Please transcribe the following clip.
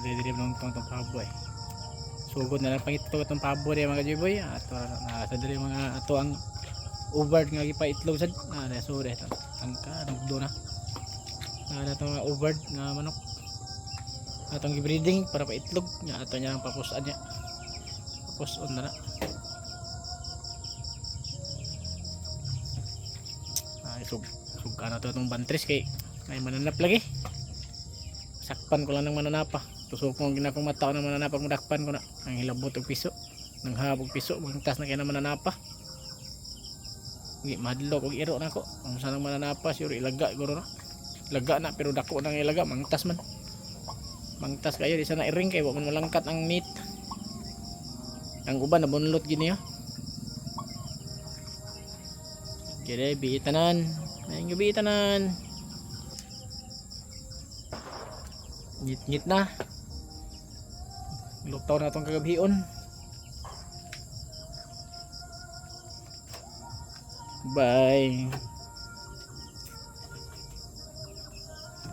Didirib nung tong paboy. Sugod na lang pangitlog itong paboy mga kajiboy. At sa diri mga ato ang over nga gipaitlog sad. So ito tangka nugdo na. Ito mga over nga manok. Atong gibreeding para paitlog nga ato nya ang papusan niya. Papuson na na. Suga na ito itong bantris kay may mananap lagi. Sakpan ko lang ng mananapa. Tusukong ginakong mata ko ng mananapa. Mudakpan ko na ang hilabot og piso. Nang habog piso. Magtas na kayo ng mananapa. Madlok og iro na ko. Ang sanang mananapa siguro ilaga guro na. Ilaga na pero dako nang ilaga. Mangtas man. Mangtas kayo. Di sana iring kayo. Wag man malangkat ang meat. Ang uban nabunlot gini ha. Kaya biitanan. Ayun biitanan. Ngit-ngit na. Lutaw na itong kagabion. Bye.